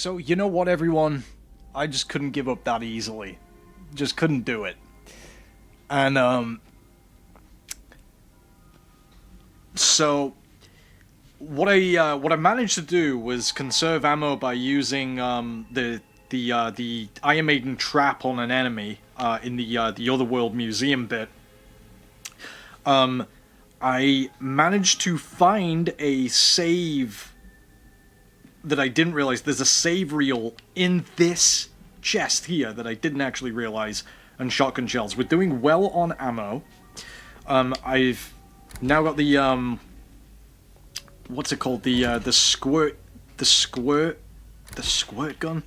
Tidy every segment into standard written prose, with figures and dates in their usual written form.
So, you know what, everyone? I just couldn't give up that easily. Just couldn't do it. And, so what I managed to do was conserve ammo by using the Iron Maiden trap on an enemy in the Otherworld Museum bit. I managed to find a save that I didn't realize. There's a save reel in this chest here that I didn't actually realize, and shotgun shells. We're doing well on ammo. I've now got the what's it called? The squirt gun,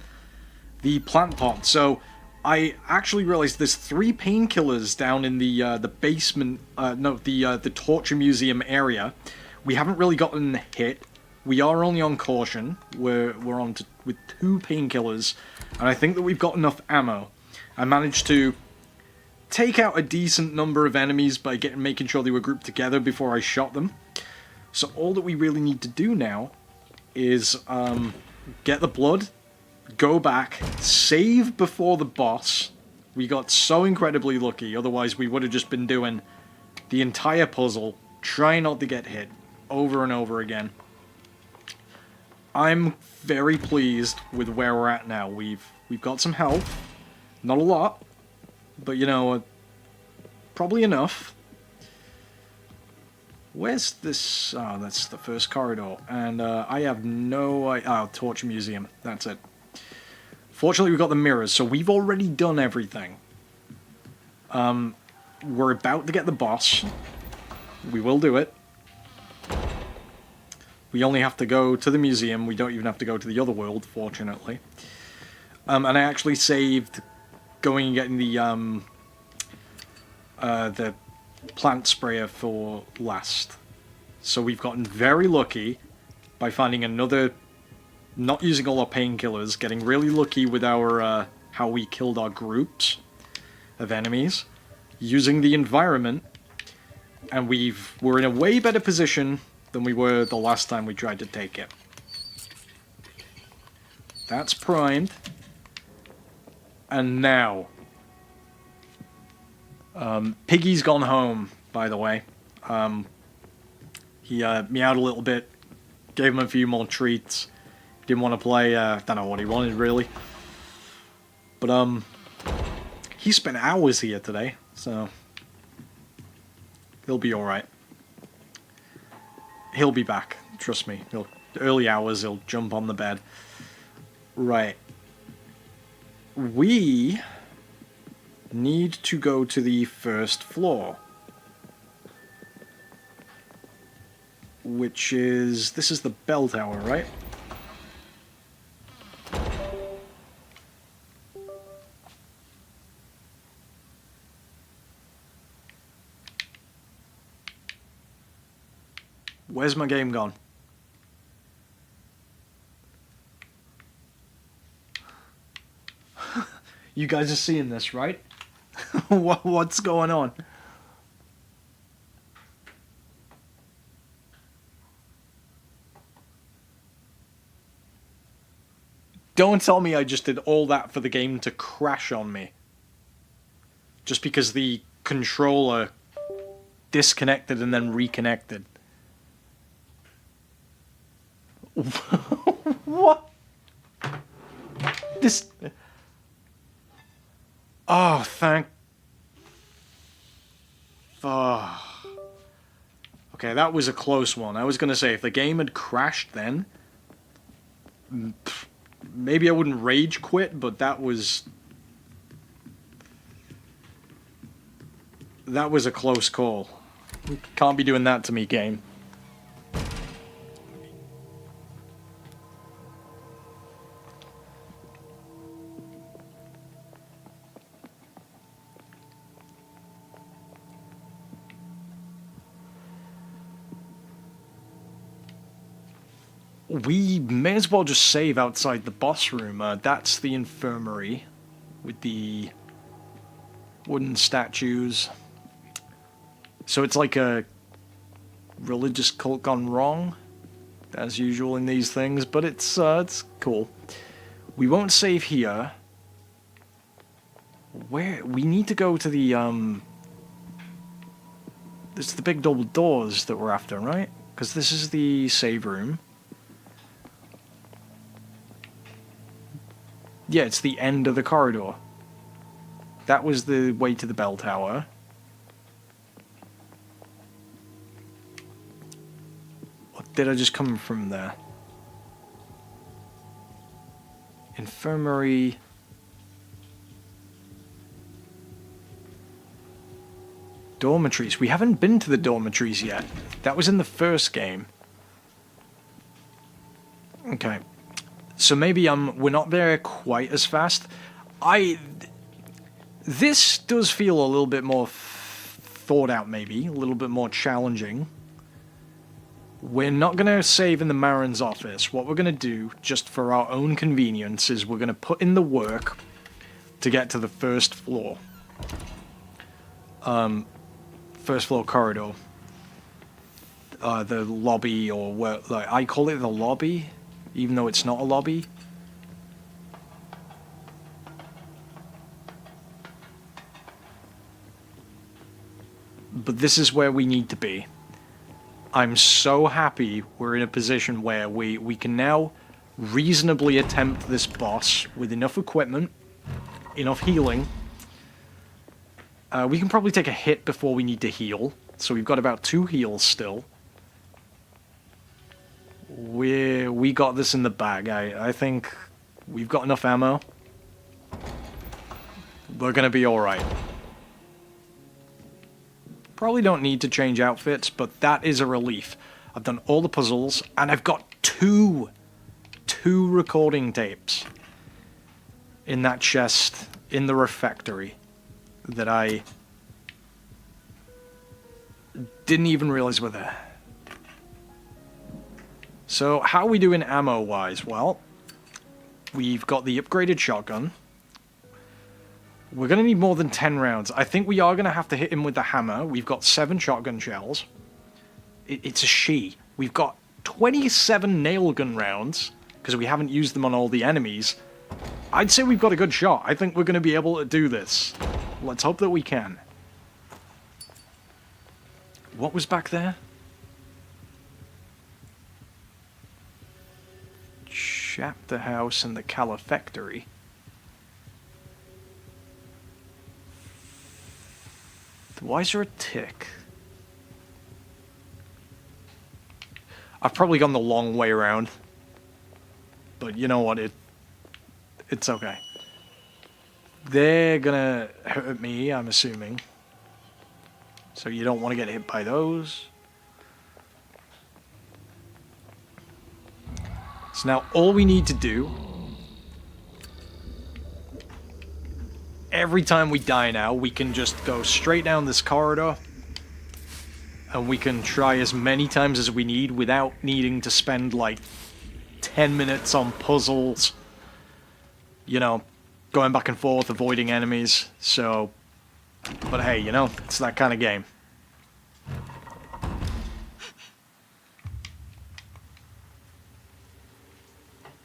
the plant pot. So I actually realized there's 3 painkillers down in the basement. No, the torture museum area. We haven't really gotten hit. We are only on caution. We're on with 2 painkillers, and I think that we've got enough ammo. I managed to take out a decent number of enemies by making sure they were grouped together before I shot them. So all that we really need to do now is get the blood, go back, save before the boss. We got so incredibly lucky, otherwise we would have just been doing the entire puzzle, trying not to get hit, over and over again. I'm very pleased with where we're at now. We've got some health, not a lot, but you know, probably enough. Where's this? Oh, that's the first corridor, and I have no idea. Oh, Torture Museum, that's it. Fortunately, we've got the mirrors, so we've already done everything. We're about to get the boss. We will do it. We only have to go to the museum. We don't even have to go to the other world, fortunately. And I actually saved going and getting the plant sprayer for last. So we've gotten very lucky by finding another, not using all our painkillers, getting really lucky with our how we killed our groups of enemies, using the environment, and we're in a way better position than we were the last time we tried to take it. That's primed. And now, Piggy's gone home, by the way. He meowed a little bit, gave him a few more treats. Didn't want to play, don't know what he wanted really. But he spent hours here today, so he'll be alright. He'll be back, trust me. Early hours, he'll jump on the bed. Right. We need to go to the first floor. Which is... this is the bell tower, right? Where's my game gone? You guys are seeing this, right? What's going on? Don't tell me I just did all that for the game to crash on me. Just because the controller disconnected and then reconnected. What? This... oh, thank... oh. Okay, that was a close one. I was gonna say, if the game had crashed then... maybe I wouldn't rage quit, but that was... that was a close call. You can't be doing that to me, game. We may as well just save outside the boss room. That's the infirmary with the wooden statues. So it's like a religious cult gone wrong, as usual in these things, but it's cool. We won't save here. Where? We need to go to the, It's the big double doors that we're after, right? Because this is the save room. Yeah, it's the end of the corridor. That was the way to the bell tower. Or did I just come from there? Infirmary. Dormitories. We haven't been to the dormitories yet. That was in the first game. Okay. So maybe we're not there quite as fast. This does feel a little bit more thought out, maybe. A little bit more challenging. We're not going to save in the Marin's office. What we're going to do, just for our own convenience, is we're going to put in the work to get to the first floor. First floor corridor. The lobby, or where, like, I call it the lobby, even though it's not a lobby. But this is where we need to be. I'm so happy we're in a position where we can now reasonably attempt this boss with enough equipment, enough healing. We can probably take a hit before we need to heal. So we've got about 2 heals still. We got this in the bag. I think we've got enough ammo. We're gonna be alright. Probably don't need to change outfits, but that is a relief. I've done all the puzzles, and I've got two recording tapes in that chest in the refectory that I didn't even realize were there. So how are we doing ammo-wise? Well, we've got the upgraded shotgun. We're going to need more than 10 rounds. I think we are going to have to hit him with the hammer. We've got 7 shotgun shells. It's a she. We've got 27 nail gun rounds, because we haven't used them on all the enemies. I'd say we've got a good shot. I think we're going to be able to do this. Let's hope that we can. What was back there? Chapter house and the calefactory. Why is there a tick? I've probably gone the long way around. But you know what? It's okay. They're gonna hurt me, I'm assuming. So you don't want to get hit by those. So now all we need to do... Every time we die now, we can just go straight down this corridor. And we can try as many times as we need without needing to spend like 10 minutes on puzzles. You know, going back and forth, avoiding enemies. So, but hey, you know, it's that kind of game.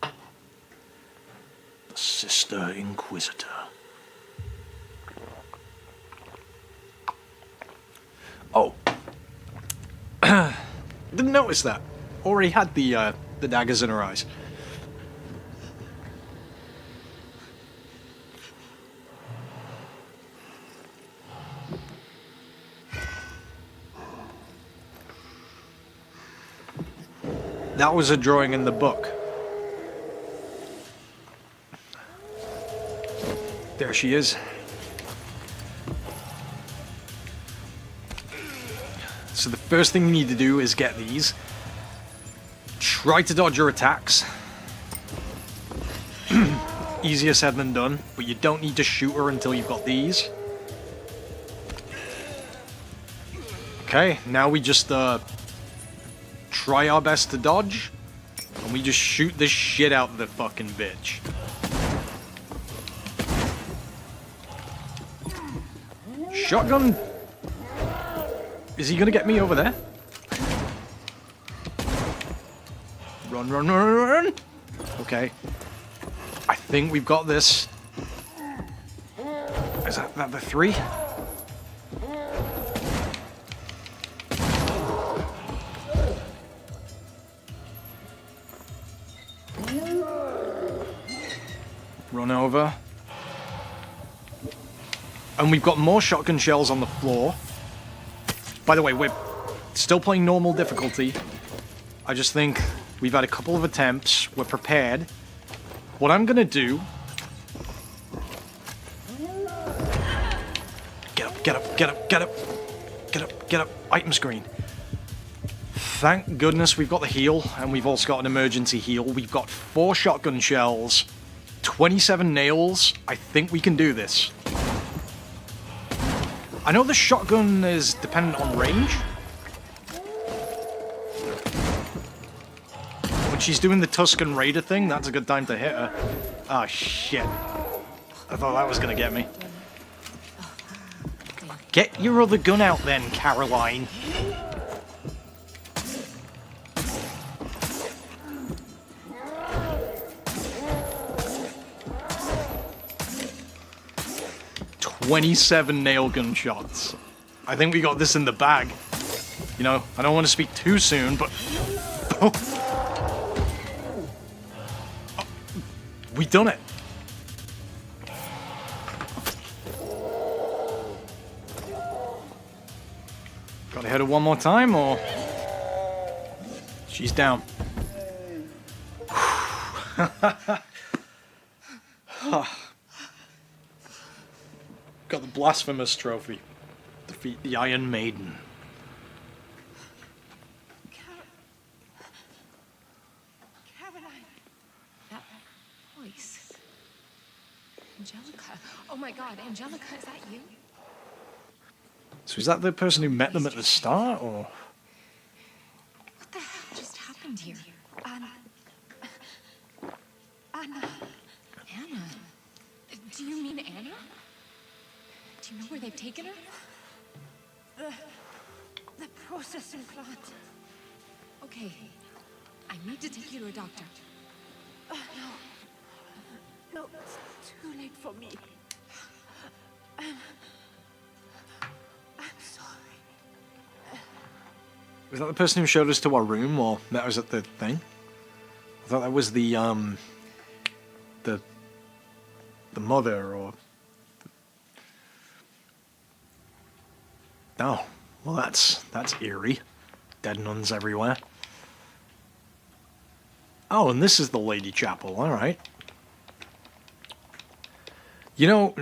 The Sister Inquisitor. Oh. Didn't notice that. Already had the daggers in her eyes. That was a drawing in the book. There she is. So the first thing we need to do is get these. Try to dodge her attacks. Easier said than done, but you don't need to shoot her until you've got these. Okay, now we just try our best to dodge, and we just shoot the shit out of the fucking bitch. Shotgun. Is he gonna get me over there? Run, run, run, run! Okay. I think we've got this. Is that the 3? Run over. And we've got more shotgun shells on the floor. By the way, we're still playing normal difficulty. I just think we've had a couple of attempts. We're prepared. What I'm gonna do... Get up, get up, get up, get up. Get up, get up. Item screen. Thank goodness we've got the heal, and we've also got an emergency heal. We've got 4 shotgun shells, 27 nails. I think we can do this. I know the shotgun is dependent on range. When she's doing the Tuscan Raider thing, that's a good time to hit her. Ah, shit. I thought that was gonna get me. Get your other gun out then, Caroline. "27 nail gun shots. I think we got this in the bag. You know, I don't want to speak too soon, but... Oh. Oh. We done it. Gotta hit her one more time, or... She's down. Got the Blasphemous Trophy. Defeat the Iron Maiden. Caroline. That voice. Angelica. Oh my god, Angelica, is that you? So is that the person who met them at the start, or...? What the hell just happened here? Anna. Anna. Anna? Do you mean Anna? Do you know where they've taken her? The processing plant. Okay. I need to take you to a doctor. No. No, it's too late for me. I'm sorry. Was that the person who showed us to our room, or met us at the thing? I thought that was the mother, or... Oh, well that's eerie. Dead nuns everywhere. Oh, and this is the Lady Chapel, alright. You know,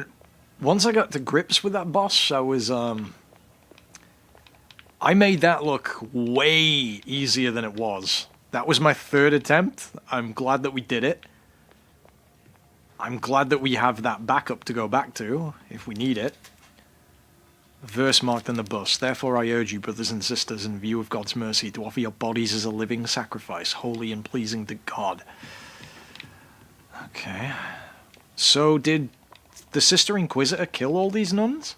once I got to grips with that boss, I was, I made that look way easier than it was. That was my 3rd attempt. I'm glad that we did it. I'm glad that we have that backup to go back to, if we need it. Verse marked in the bus. Therefore I urge you, brothers and sisters, in view of God's mercy, to offer your bodies as a living sacrifice, holy and pleasing to God. Okay. So did the Sister Inquisitor kill all these nuns?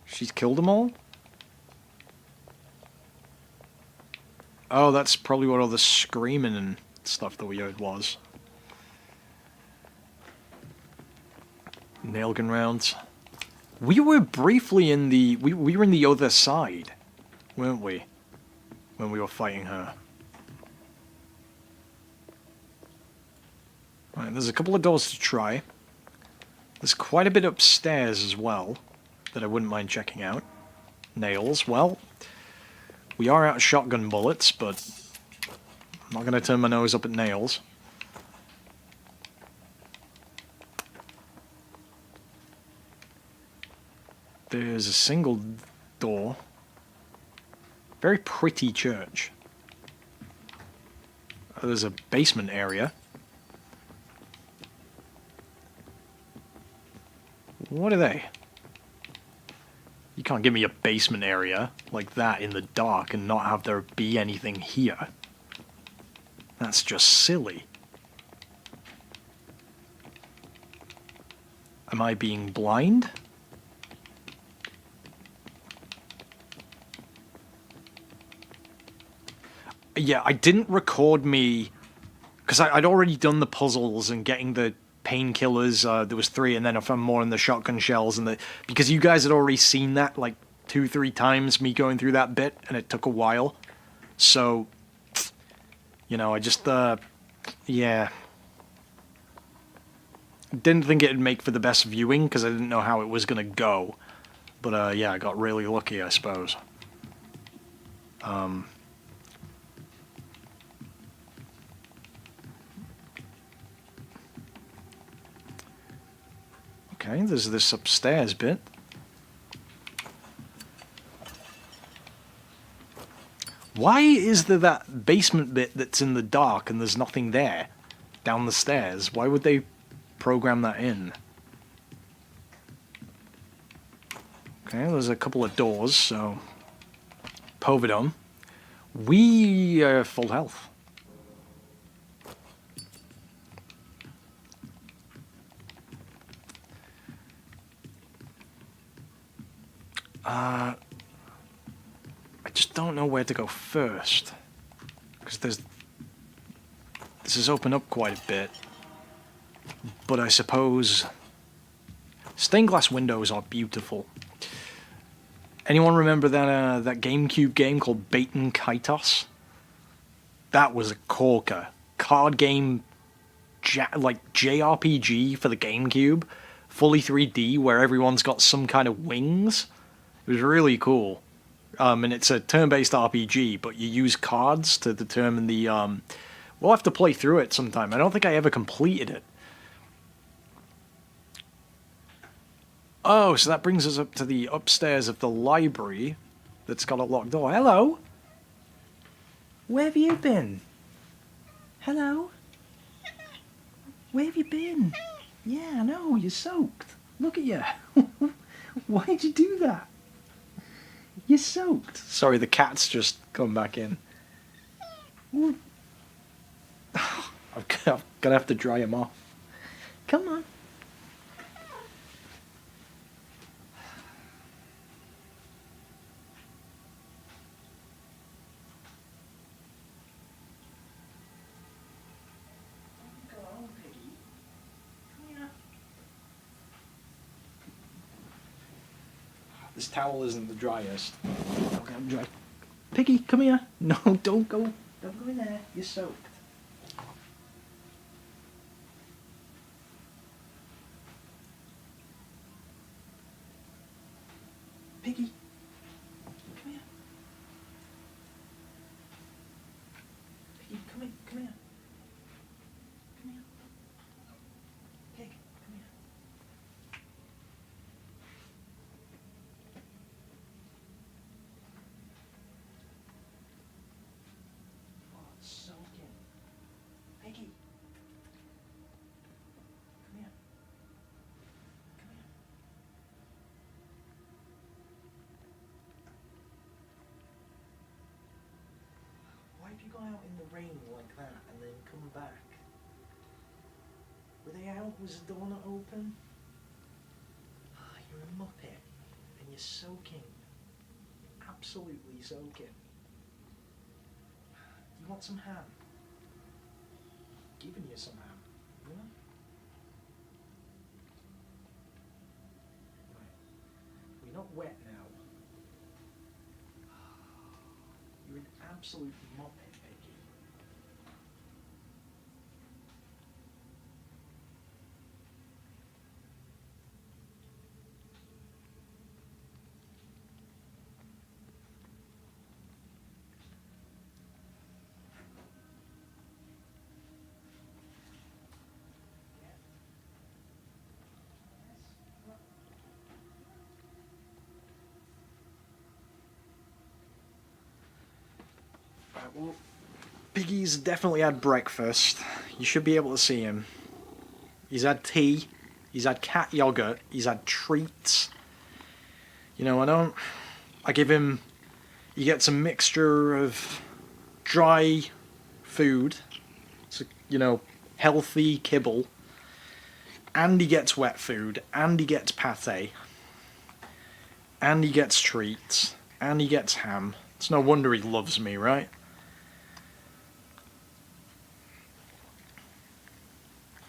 She's killed them all? Oh, that's probably what all the screaming and stuff that we heard was. Nailgun rounds. We were briefly in the... We were in the other side, weren't we? When we were fighting her. Right, there's a couple of doors to try. There's quite a bit upstairs as well that I wouldn't mind checking out. Nails, well... We are out of shotgun bullets, but I'm not going to turn my nose up at nails. There's a single door. Very pretty church. There's a basement area. What are they? You can't give me a basement area like that in the dark and not have there be anything here. That's just silly. Am I being blind? Yeah, I didn't record me because I'd already done the puzzles and getting the painkillers. There was 3, and then I found more in the shotgun shells, and because you guys had already seen that like 2, 3 times, me going through that bit, and it took a while. So, I just yeah, didn't think it'd make for the best viewing because I didn't know how it was gonna go. But yeah, I got really lucky, I suppose. Okay, there's this upstairs bit. Why is there that basement bit that's in the dark and there's nothing there down the stairs? Why would they program that in? Okay, there's a couple of doors, so... Povidum. We are full health. I just don't know where to go first. Because this has opened up quite a bit. But I suppose... Stained glass windows are beautiful. Anyone remember that GameCube game called Baten Kaitos? That was a corker. Card game, like JRPG for the GameCube. Fully 3D, where everyone's got some kind of wings. It was really cool. And it's a turn-based RPG, but you use cards to determine the... We'll have to play through it sometime. I don't think I ever completed it. Oh, so that brings us up to the upstairs of the library that's got a locked door. Hello? Where have you been? Hello? Where have you been? Yeah, I know, you're soaked. Look at you. Why'd you do that? You're soaked. Sorry, the cat's just come back in. I'm gonna have to dry him off. Come on. This towel isn't the driest. Okay, I'm dry. Piggy, come here. No, don't go. Don't go in there. You're soaked. Piggy, come here. Piggy, come here. Come here. Come here. Pig, come here. Soaking. Piggy. Come here. Come here. Why have you gone out in the rain like that and then come back? Were they out? Was the door not open? Ah, you're a muppet. And you're soaking. Absolutely soaking. You want some ham? Giving you some ham. You want? Right. We're not wet now. You're an absolute muppet, Peggy. Right, well, Piggy's definitely had breakfast. You should be able to see him. He's had tea. He's had cat yogurt. He's had treats. I give him... He gets a mixture of dry food. So, healthy kibble. And he gets wet food. And he gets pate. And he gets treats. And he gets ham. It's no wonder he loves me, right?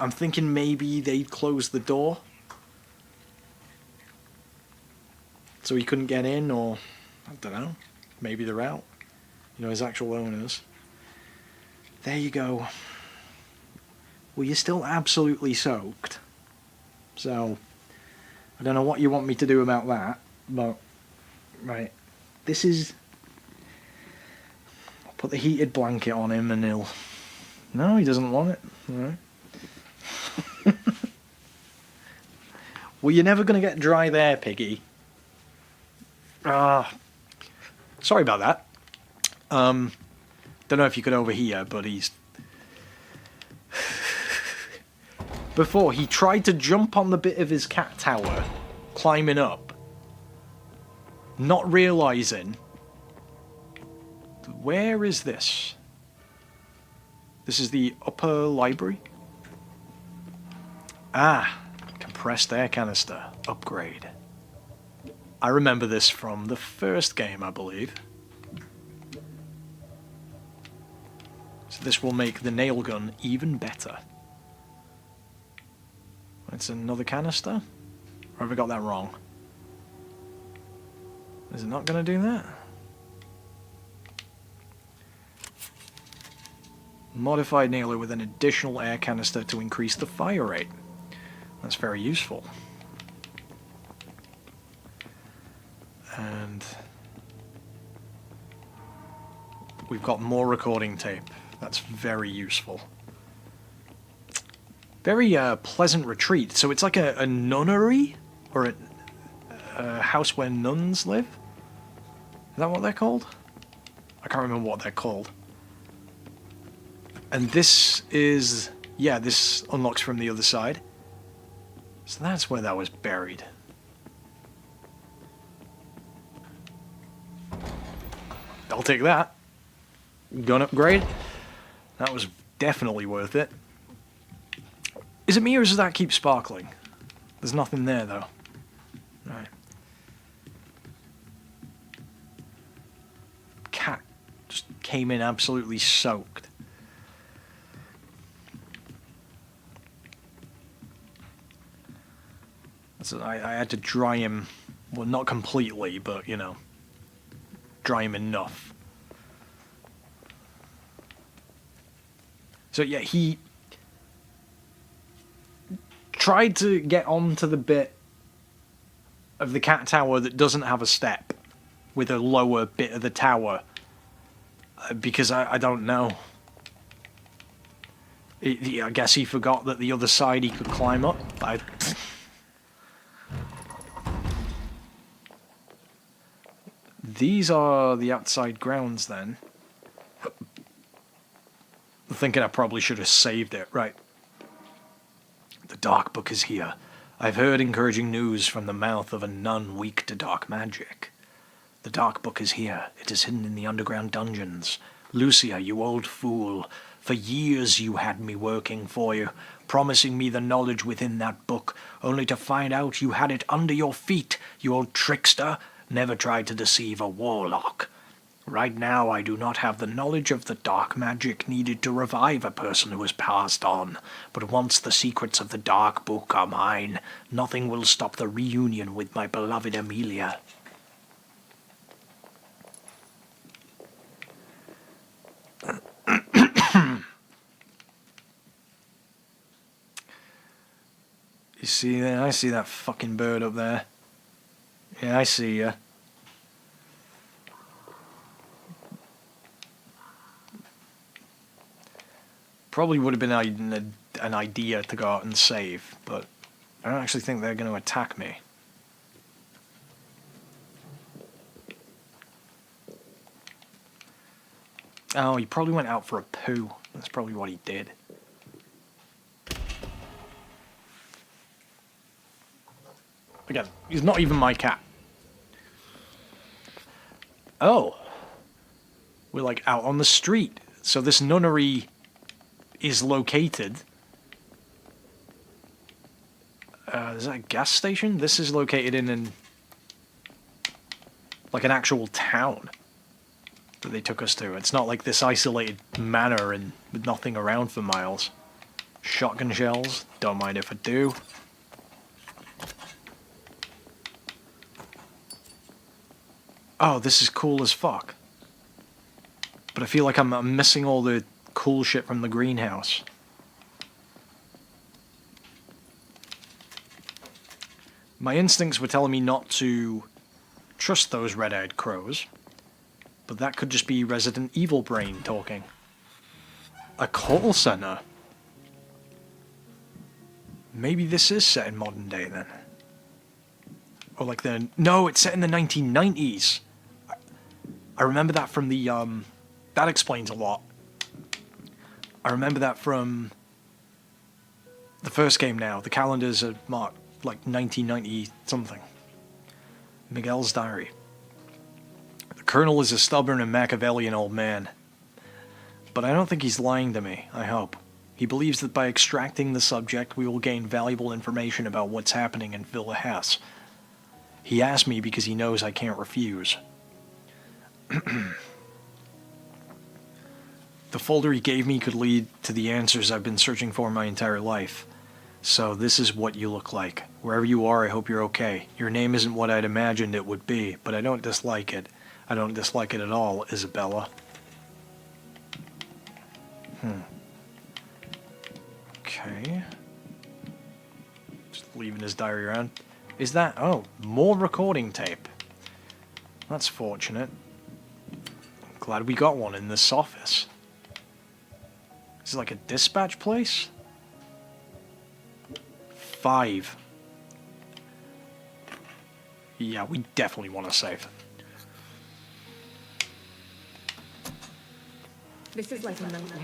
I'm thinking maybe they'd close the door so he couldn't get in, or I don't know, maybe they're out. You know, his actual owners. There you go. Well, you're still absolutely soaked. So, I don't know what you want me to do about that, but, right, this is... I'll put the heated blanket on him and he'll... No, he doesn't want it. Alright. Well, you're never going to get dry there, Piggy. Sorry about that. Don't know if you could overhear, but he's... Before, he tried to jump on the bit of his cat tower, climbing up, not realising... Where is this? This is the upper library? Ah, compressed air canister, upgrade. I remember this from the first game, I believe. So this will make the nail gun even better. It's another canister? Or have I got that wrong? Is it not going to do that? Modified nailer with an additional air canister to increase the fire rate. That's very useful. And we've got more recording tape. That's very useful. Very pleasant retreat. So it's like a nunnery? Or a house where nuns live? Is that what they're called? I can't remember what they're called. And this is... Yeah, this unlocks from the other side. So that's where that was buried. I'll take that. Gun upgrade. That was definitely worth it. Is it me or does that keep sparkling? There's nothing there though. Right. Cat just came in absolutely soaked. So I had to dry him, well, not completely, but, you know, dry him enough. So, yeah, he tried to get onto the bit of the cat tower that doesn't have a step with a lower bit of the tower, because I don't know. I guess he forgot that the other side he could climb up. These are the outside grounds, then. I'm thinking I probably should have saved it. Right. The Dark Book is here. I've heard encouraging news from the mouth of a nun weak to dark magic. The Dark Book is here. It is hidden in the underground dungeons. Lucia, you old fool. For years you had me working for you, promising me the knowledge within that book, only to find out you had it under your feet, you old trickster. Never tried to deceive a warlock. Right now I do not have the knowledge of the dark magic needed to revive a person who has passed on, but once the secrets of the Dark Book are mine, nothing will stop the reunion with my beloved Amelia. You see that? I see that fucking bird up there. Yeah, I see ya. Probably would have been an idea to go out and save, but I don't actually think they're going to attack me. Oh, he probably went out for a poo. That's probably what he did. Again, he's not even my cat. Oh. We're like out on the street. So this nunnery is located... is that a gas station? This is located in like an actual town that they took us to. It's not like this isolated manor and with nothing around for miles. Shotgun shells. Don't mind if I do. Oh, this is cool as fuck. But I feel like I'm missing all the cool shit from the greenhouse. My instincts were telling me not to trust those red-eyed crows. But that could just be Resident Evil brain talking. A call center? Maybe this is set in modern day then. Or like the... No, it's set in the 1990s. I remember that from the... That explains a lot. I remember that from the first game now. The calendars are marked like 1990 something. Miguel's diary. The Colonel is a stubborn and Machiavellian old man. But I don't think he's lying to me, I hope. He believes that by extracting the subject, we will gain valuable information about what's happening in Villa Hess. He asked me because he knows I can't refuse. The folder he gave me could lead to the answers I've been searching for my entire life. So this is what you look like. Wherever you are, I hope you're okay. Your name isn't what I'd imagined it would be, but I don't dislike it. I don't dislike it at all, Isabella. Okay. Just leaving his diary around. Is that... Oh, more recording tape. That's fortunate. Glad we got one in this office. Is it like a dispatch place? 5. Yeah, we definitely want to save. This is like a nightmare.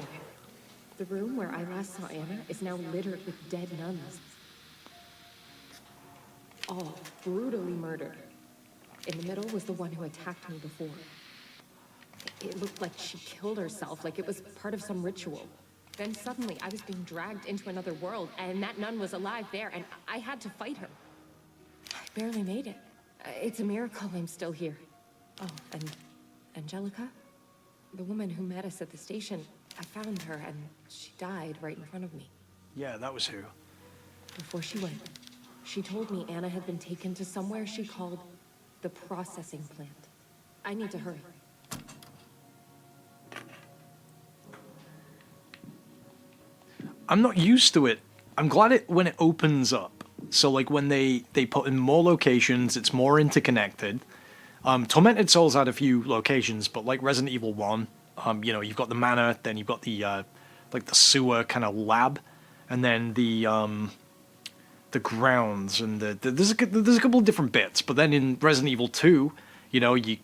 The room where I last saw Anna is now littered with dead nuns. All brutally murdered. In the middle was the one who attacked me before. It looked like she killed herself, like it was part of some ritual. Then suddenly I was being dragged into another world, and that nun was alive there, and I had to fight her. I barely made it. It's a miracle I'm still here. Oh, and Angelica? The woman who met us at the station, I found her, and she died right in front of me. Yeah, that was who. Before she went, she told me Anna had been taken to somewhere she called the processing plant. I need to hurry. I'm not used to it. I'm glad it when it opens up. So like when they put in more locations, it's more interconnected. Tormented Souls had a few locations, but like Resident Evil 1, you know, you've got the manor, then you've got the like the sewer kind of lab, and then the grounds, and there's a couple of different bits. But then in Resident Evil 2, you know, you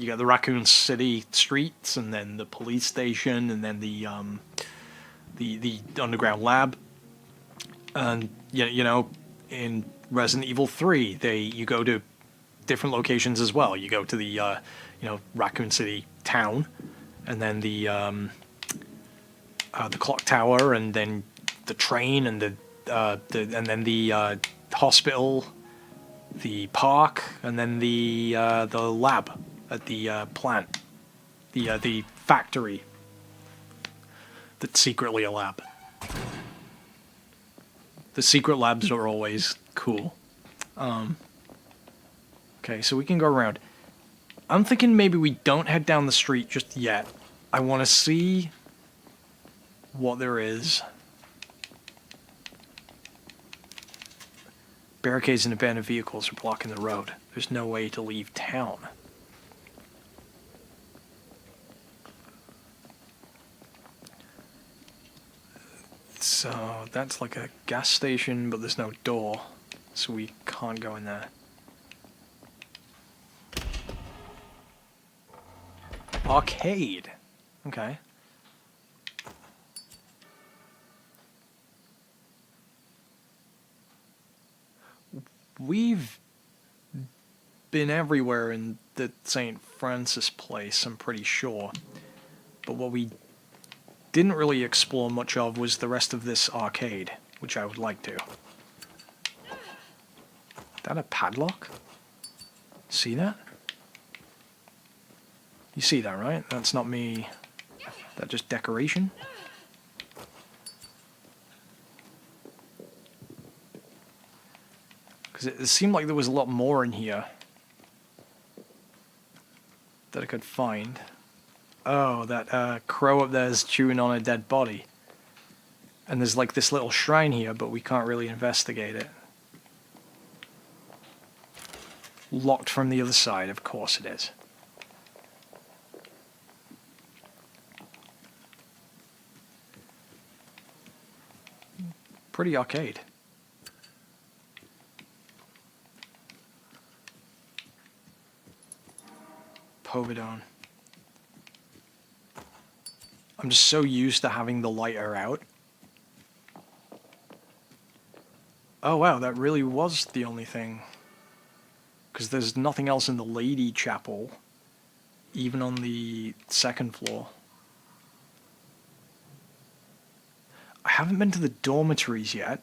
got the Raccoon City streets, and then the police station, and then the underground lab, and you know, in Resident Evil 3, you go to different locations as well. You go to the you know, Raccoon City town, and then the clock tower, and then the train, and and then the hospital, the park, and then the lab at the plant, the factory that's secretly a lab. The secret labs are always cool. Okay, so we can go around. I'm thinking maybe we don't head down the street just yet. I want to see what there is. Barricades and abandoned vehicles are blocking the road. There's no way to leave town. So that's like a gas station, but there's no door, so we can't go in there. Arcade. Okay. We've been everywhere in the St. Francis place, I'm pretty sure. But what we didn't really explore much of was the rest of this arcade, which I would like to. Is that a padlock? See that? You see that, right? That's not me. That just decoration? Because it seemed like there was a lot more in here that I could find. Oh, that crow up there is chewing on a dead body. And there's like this little shrine here, but we can't really investigate it. Locked from the other side, of course it is. Pretty arcade. Povidone. I'm just so used to having the lighter out. Oh wow, that really was the only thing. Because there's nothing else in the lady chapel, even on the second floor. I haven't been to the dormitories yet.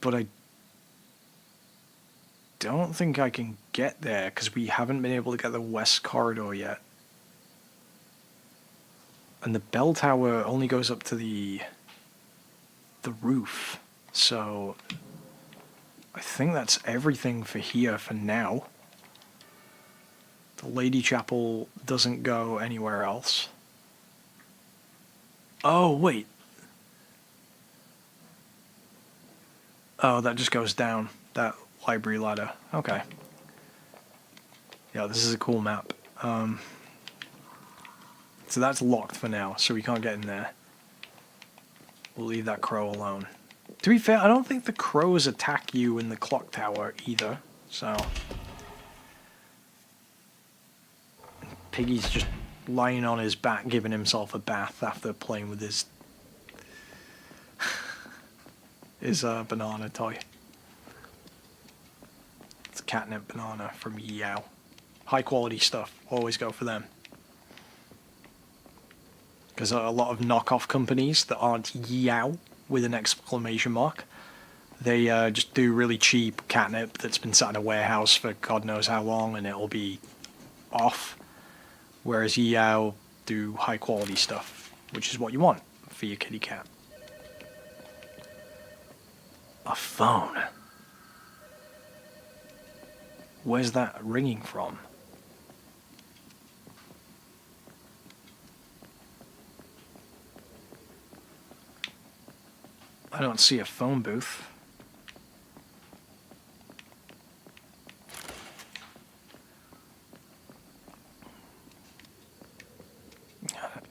But I don't think I can get there because we haven't been able to get the west corridor yet. And the bell tower only goes up to the roof. So I think that's everything for here for now. The Lady Chapel doesn't go anywhere else. Oh, wait. Oh, that just goes down. That library ladder. Okay. Yeah, this is a cool map. So that's locked for now, so we can't get in there. We'll leave that crow alone. To be fair, I don't think the crows attack you in the clock tower either, so... Piggy's just lying on his back giving himself a bath after playing with his... his banana toy. It's a catnip banana from Yao. High quality stuff. Always go for them. Because a lot of knockoff companies that aren't Yao with an exclamation mark, they just do really cheap catnip that's been sat in a warehouse for God knows how long and it'll be off. Whereas Yao do high quality stuff, which is what you want for your kitty cat. A phone. Where's that ringing from? I don't see a phone booth.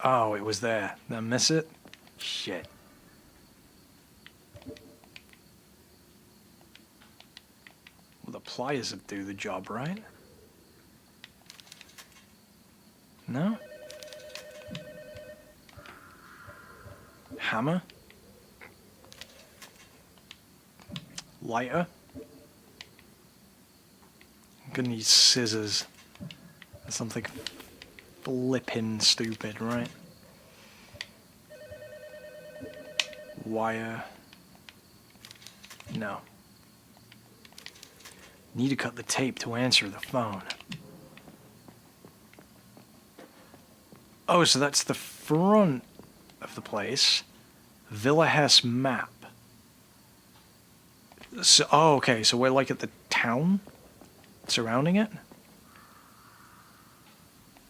Oh, it was there. Did I miss it? Shit. Well, the pliers would do the job, right? No? Hammer? Lighter? I'm gonna need scissors. Or something flippin' stupid, right? Wire. No. Need to cut the tape to answer the phone. Oh, so that's the front of the place. Villa Hess map. So, oh, okay, so we're like at the town surrounding it?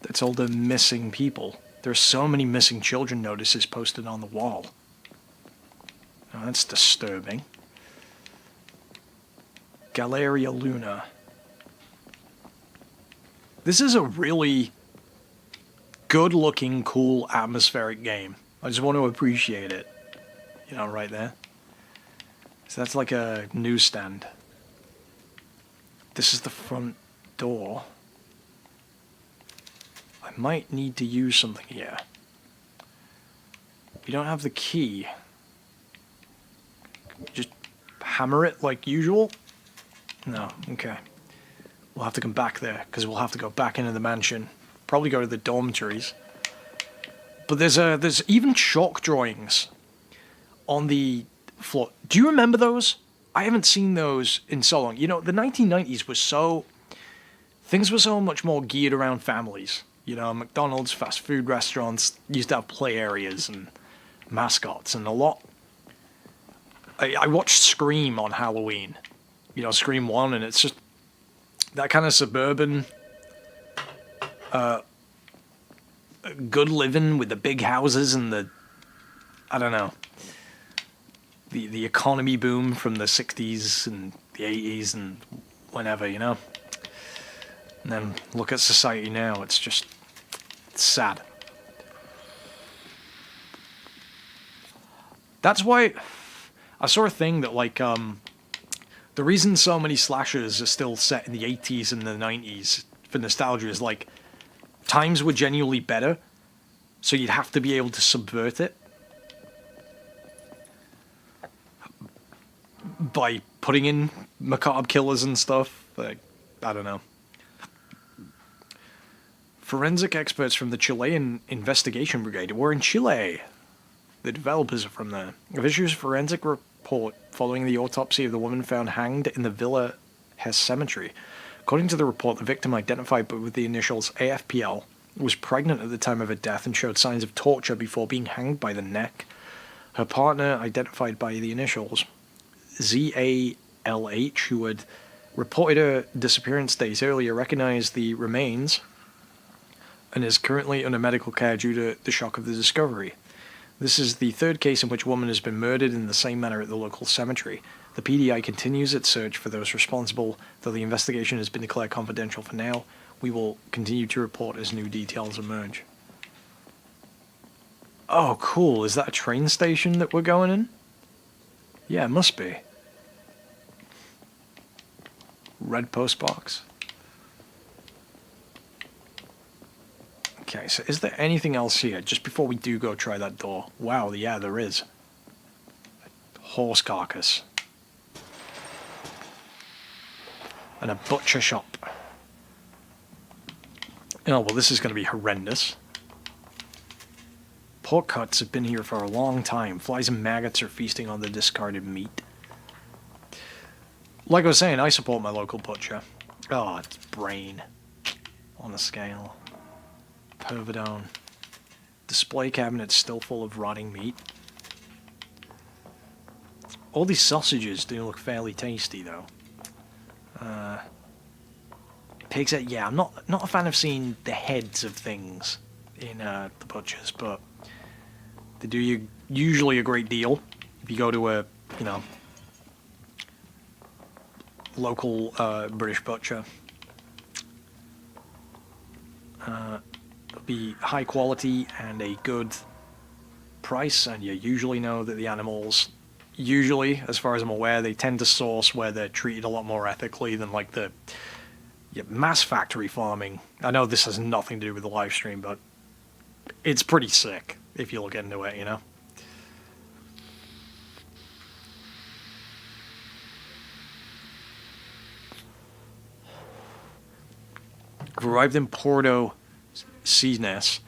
That's all the missing people. There's so many missing children notices posted on the wall. Now that's disturbing. Galleria Luna. This is a really good-looking, cool, atmospheric game. I just want to appreciate it. You know, right there. So that's like a newsstand. This is the front door. I might need to use something here. You don't have the key. Just hammer it like usual? No, okay. We'll have to come back there, because we'll have to go back into the mansion. Probably go to the dormitories. But there's even chalk drawings on the floor. Do you remember those? I haven't seen those in so long. You know, the 1990s was so... Things were so much more geared around families. You know, McDonald's, fast food restaurants used to have play areas and mascots and a lot I watched Scream on Halloween. You know, Scream 1, and it's just that kind of suburban, good living with the big houses and the, I don't know, the economy boom from the 60s and the 80s and whenever, you know? And then look at society now, it's just, it's sad. That's why I saw a thing that, like, the reason so many slashers are still set in the 80s and the 90s for nostalgia is, like, times were genuinely better, so you'd have to be able to subvert it by putting in macabre killers and stuff. Like, I don't know. Forensic experts from the Chilean Investigation Brigade were in Chile. The developers are from there. Have issued a forensic report following the autopsy of the woman found hanged in the Villa Hess Cemetery. According to the report, the victim, identified with the initials AFPL, was pregnant at the time of her death and showed signs of torture before being hanged by the neck. Her partner, identified by the initials ZALH, who had reported her disappearance days earlier, recognized the remains and is currently under medical care due to the shock of the discovery. This is the third case in which a woman has been murdered in the same manner at the local cemetery. The PDI continues its search for those responsible, though the investigation has been declared confidential for now. We will continue to report as new details emerge. Oh, cool. Is that a train station that we're going in? Yeah, it must be. Red post box. Okay, so is there anything else here just before we do go try that door? Wow, yeah, there is. Horse carcass. And a butcher shop. Oh, well, this is going to be horrendous. Pork cuts have been here for a long time. Flies and maggots are feasting on the discarded meat. Like I was saying, I support my local butcher. Oh, it's brain. On a scale. Pervidone. Display cabinet still full of rotting meat. All these sausages do look fairly tasty, though. Pig's head, yeah, I'm not a fan of seeing the heads of things in the butchers, but they do you usually a great deal if you go to a, you know, local British butcher. It'll be high quality and a good price, and you usually know that the animals, usually, as far as I'm aware, they tend to source where they're treated a lot more ethically than like the mass factory farming. I know this has nothing to do with the live stream, but it's pretty sick if you look into it, you know? I've arrived in Porto Sines,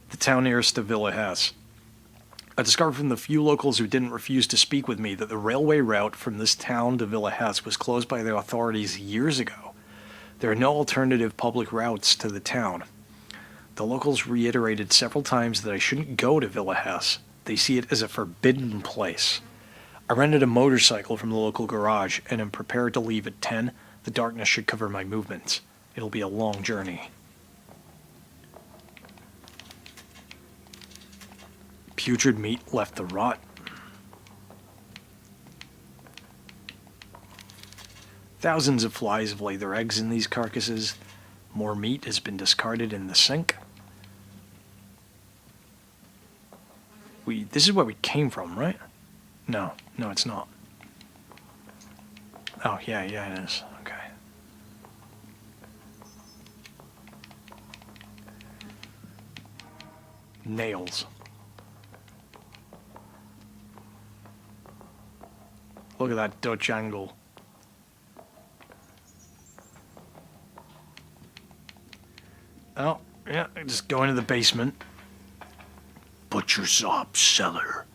the town nearest to Villa Hess. I discovered from the few locals who didn't refuse to speak with me that the railway route from this town to Villa Hess was closed by the authorities years ago. There are no alternative public routes to the town. The locals reiterated several times that I shouldn't go to Villa Hess. They see it as a forbidden place. I rented a motorcycle from the local garage and am prepared to leave at 10. The darkness should cover my movements. It'll be a long journey. Putrid meat left to rot. Thousands of flies have laid their eggs in these carcasses. More meat has been discarded in the sink. This is where we came from, right? No, it's not. Oh, yeah, it is. Okay. Nails. Look at that Dutch angle. Oh, yeah, just go into the basement. Butcher shop cellar.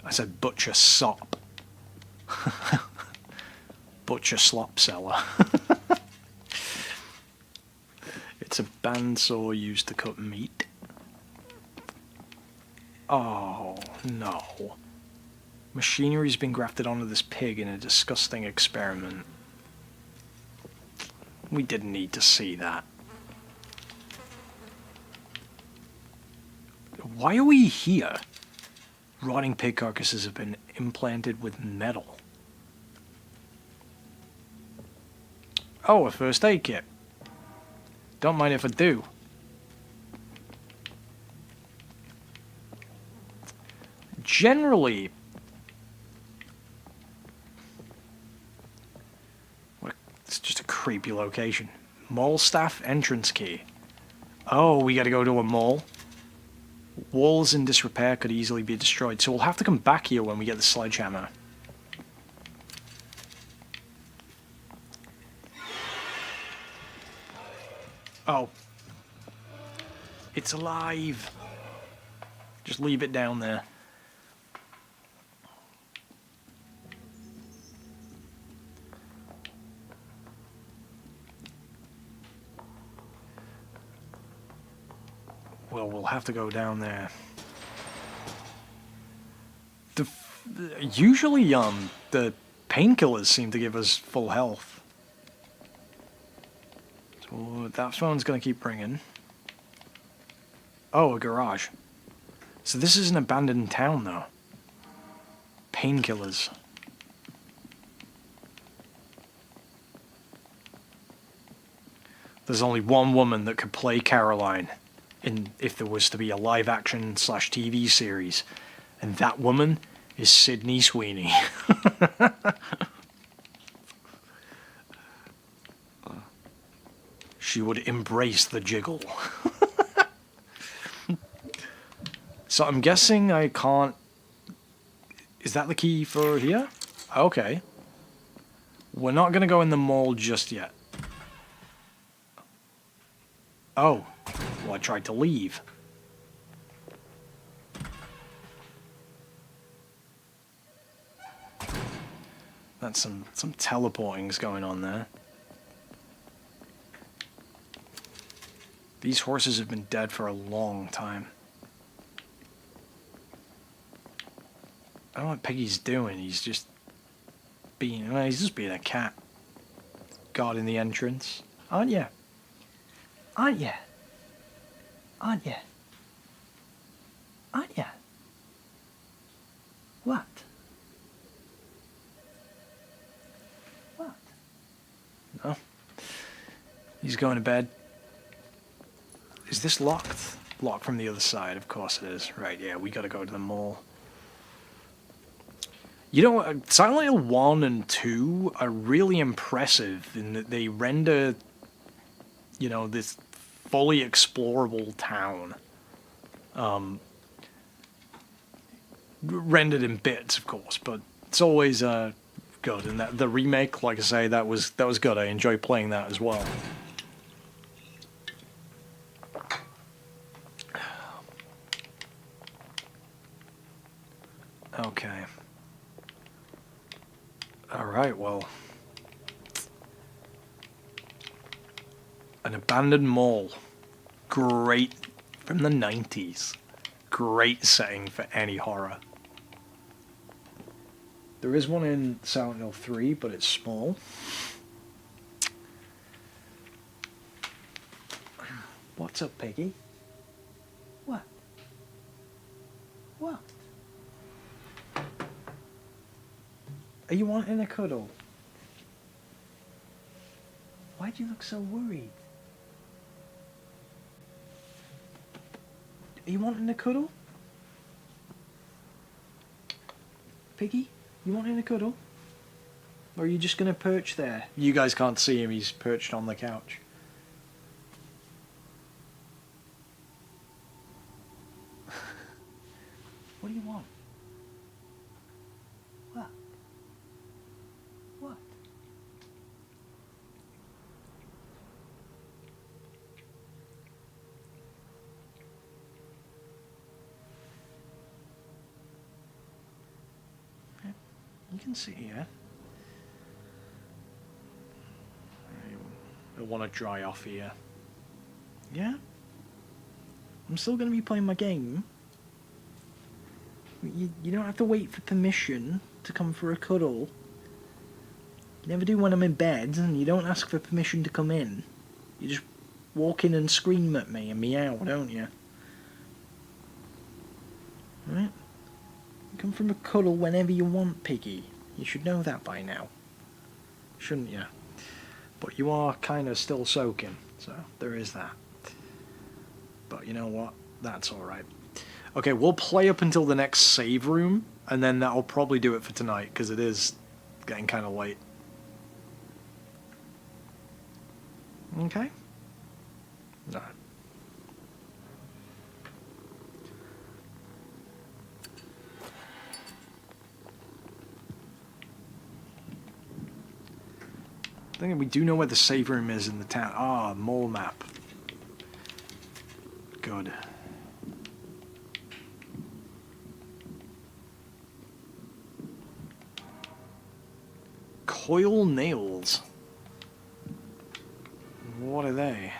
I said butcher sop. Butcher slop cellar. It's a bandsaw used to cut meat. Oh, no. Machinery's been grafted onto this pig in a disgusting experiment. We didn't need to see that. Why are we here? Rotting pig carcasses have been implanted with metal. Oh, a first aid kit. Don't mind if I do. Generally... It's just a creepy location. Mall staff entrance key. Oh, we gotta go to a mall. Walls in disrepair could easily be destroyed, so we'll have to come back here when we get the sledgehammer. Oh. It's alive. Just leave it down there. Well, we'll have to go down there. Usually, the painkillers seem to give us full health. So that phone's gonna keep ringing. Oh, a garage. So this is an abandoned town, though. Painkillers. There's only one woman that could play Caroline if there was to be a live-action / TV series. And that woman is Sydney Sweeney. She would embrace the jiggle. So I'm guessing I can't... Is that the key for here? Okay. We're not going to go in the mall just yet. Oh. Well, I tried to leave. That's some teleporting's going on there. These horses have been dead for a long time. I don't know what Piggy's doing. He's just being... Well, he's just being a cat. Guarding the entrance. Aren't ya? Aren't ya? Aren't ya? Aren't ya? What? What? No. He's going to bed. Is this locked? Locked from the other side. Of course it is. Right, yeah, we gotta go to the mall. You know, Silent Hill 1 and 2 are really impressive in that they render, you know, this fully explorable town. Rendered in bits, of course, but it's always good. And that the remake, like I say, that was good. I enjoy playing that as well. Okay. Alright, well. An abandoned mall. Great. From the 90s. Great setting for any horror. There is one in Silent Hill 3, but it's small. What's up, Piggy? What? What? Are you wanting a cuddle? Why do you look so worried? Are you wanting a cuddle? Piggy? You wanting a cuddle? Or are you just gonna perch there? You guys can't see him, he's perched on the couch. What do you want? What? What? You can see here. I want to dry off here. Yeah? I'm still going to be playing my game. You don't have to wait for permission to come for a cuddle. You never do when I'm in bed, and you don't ask for permission to come in. You just walk in and scream at me and meow, don't you? Right? You come from a cuddle whenever you want, Piggy. You should know that by now. Shouldn't you? But you are kind of still soaking, so there is that. But you know what? That's alright. Okay, we'll play up until the next save room, and then that'll probably do it for tonight, because it is getting kind of late. Okay? Alright. I think we do know where the save room is in the town. Ah, mole map. Good. Coil nails. What are they?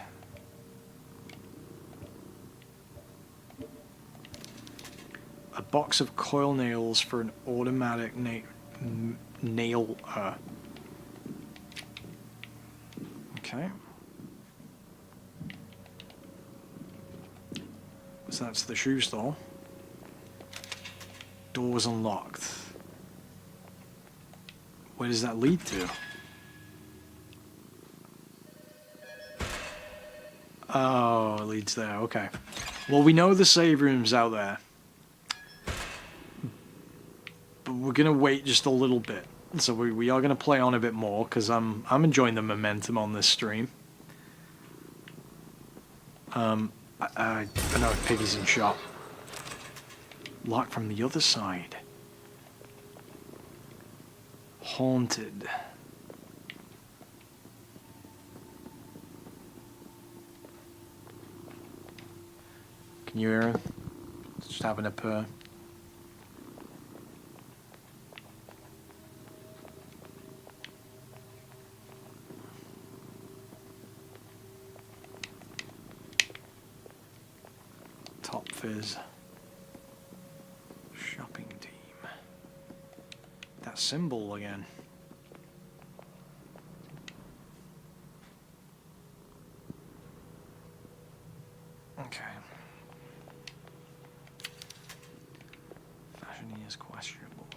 A box of coil nails for an automatic nail. Okay. So that's the shoe store. Door's unlocked. Where does that lead to? Oh, it leads there, okay. Well, we know the save room's out there. But we're going to wait just a little bit. So we are going to play on a bit more, because I'm enjoying the momentum on this stream. I know Piggy's in shop. Locked from the other side. Haunted. Can you hear her? Just having a purr. Top Fizz. Shopping team. That symbol again. Okay. Fashion is questionable.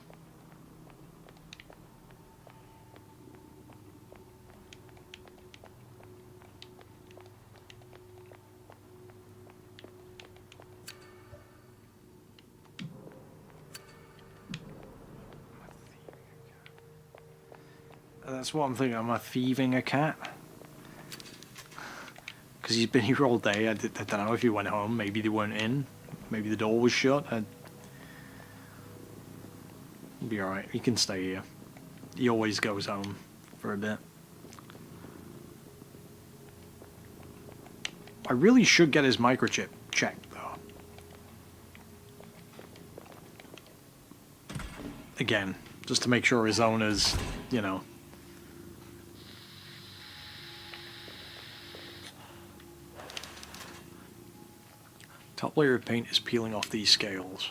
That's what I'm thinking. Am I thieving a cat? Because he's been here all day. I don't know if he went home. Maybe they weren't in. Maybe the door was shut. He'll be alright. He can stay here. He always goes home for a bit. I really should get his microchip checked, though. Again, just to make sure his owner's, you know... Top layer of paint is peeling off these scales.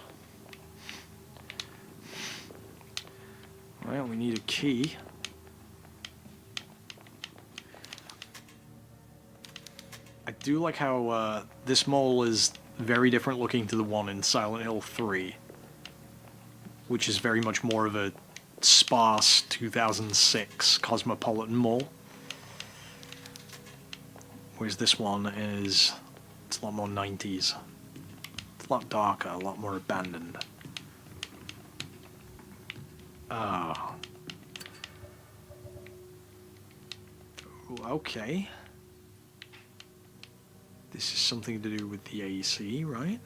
Well, we need a key. I do like how this mole is very different looking to the one in Silent Hill 3, which is very much more of a sparse 2006 cosmopolitan mole. Whereas this one is, it's a lot more 90s. A lot darker, a lot more abandoned. Oh. Okay. This is something to do with the AC, right?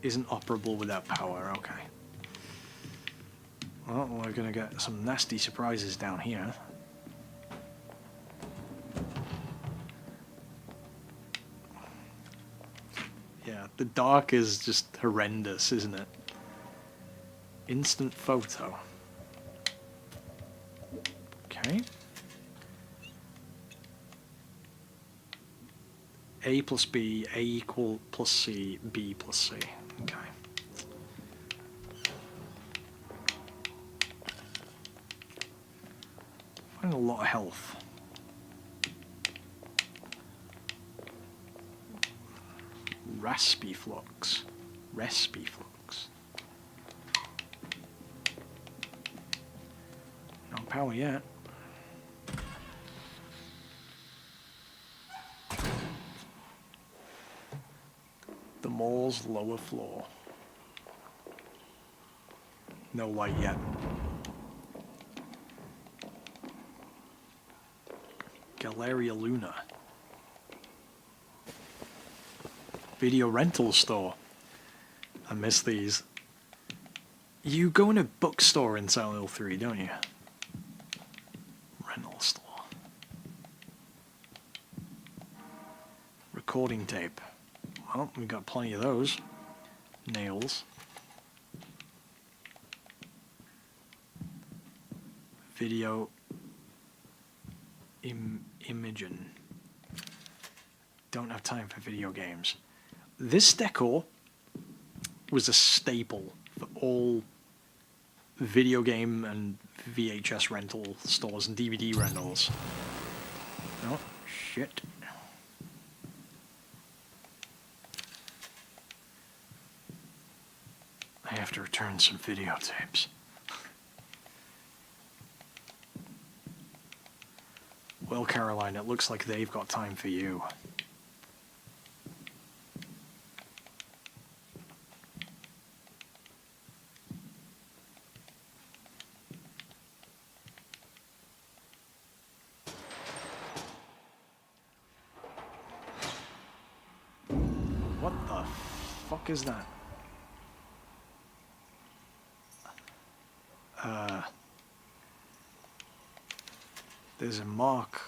Isn't operable without power, okay. Well, we're gonna get some nasty surprises down here. Yeah, the dark is just horrendous, isn't it? Instant photo. Okay. A plus B, A equal plus C, B plus C. Okay. Finding a lot of health. Raspiflux. Respiflux. No power yet. The mall's lower floor. No light yet. Galeria Luna. Video rental store. I miss these. You go in a bookstore in Silent Hill 3, don't you? Rental store. Recording tape. Well, we've got plenty of those. Nails. Video Imogen. Don't have time for video games. This decor was a staple for all video game and VHS rental stores and DVD rentals. Oh, shit. I have to return some videotapes. Well, Caroline, it looks like they've got time for you. What the fuck is that? There's a mark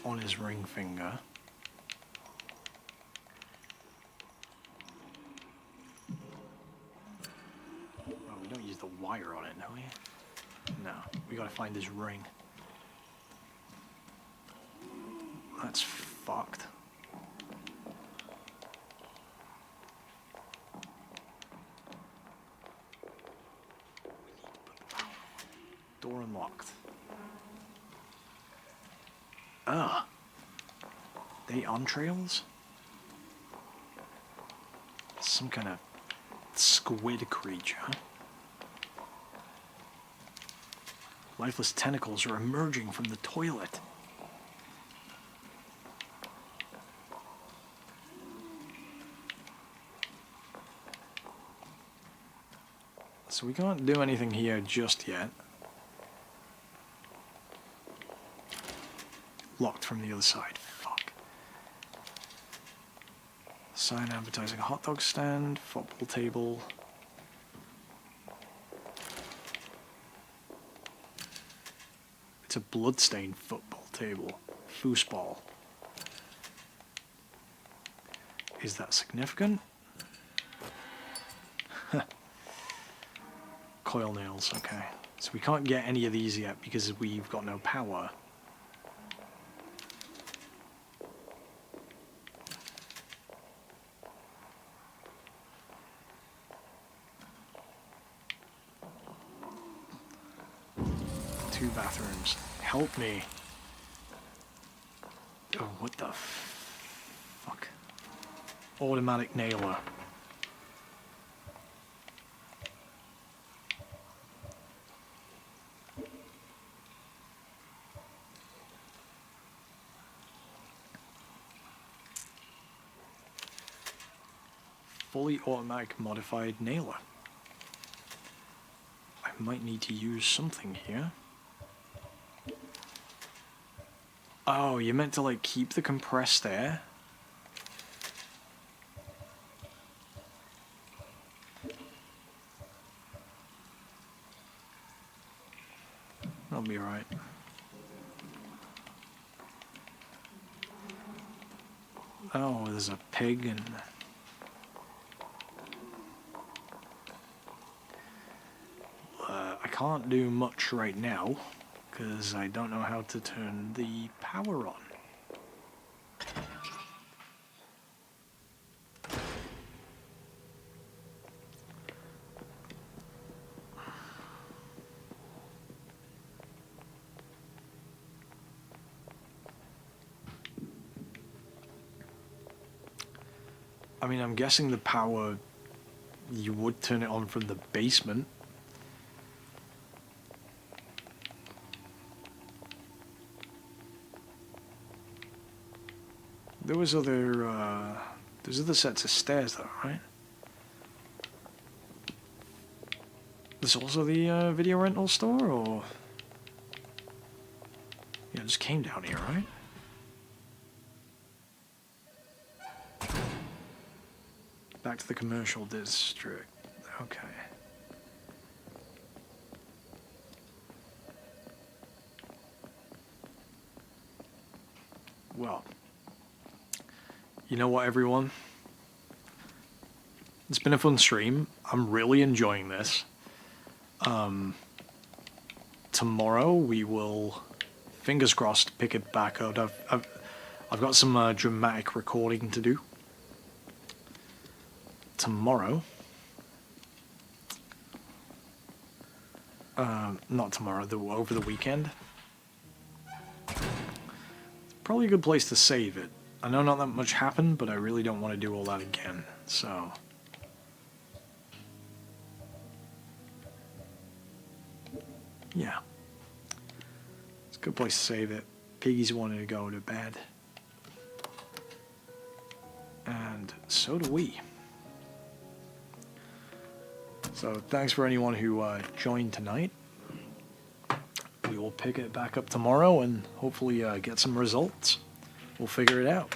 on his ring finger. Oh, we don't use the wire on it, do we? No, we gotta find his ring. That's fucked. Door unlocked. Ah. They entrails? Some kind of squid creature. Lifeless tentacles are emerging from the toilet. So we can't do anything here just yet. Locked from the other side. Fuck. Sign advertising a hot dog stand, football table. It's a bloodstained football table. Foosball. Is that significant? Coil nails, okay. So we can't get any of these yet because we've got no power. Two bathrooms. Help me. Oh, what the fuck? Automatic nailer. Fully automatic modified nailer. I might need to use something here. Oh, you meant to like keep the compressed air? That'll be alright. Oh, there's a pig and... I can't do much right now, because I don't know how to turn the power on. I mean, I'm guessing the power, you would turn it on from the basement. There was there's other sets of stairs though, right? There's also the video rental store, or... Yeah, it just came down here, right? Back to the commercial district. Okay. Well, you know what, everyone? It's been a fun stream. I'm really enjoying this. Tomorrow we will, fingers crossed, pick it back up. I've got some dramatic recording to do. Tomorrow. Not tomorrow, over the weekend. Probably a good place to save it. I know not that much happened, but I really don't want to do all that again, so... Yeah. It's a good place to save it. Piggy's wanting to go to bed. And so do we. So thanks for anyone who joined tonight. We will pick it back up tomorrow and hopefully get some results. We'll figure it out.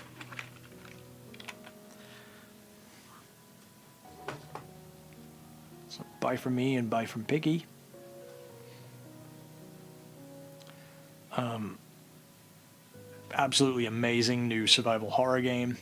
So bye from me and bye from Piggy. Absolutely amazing new survival horror game.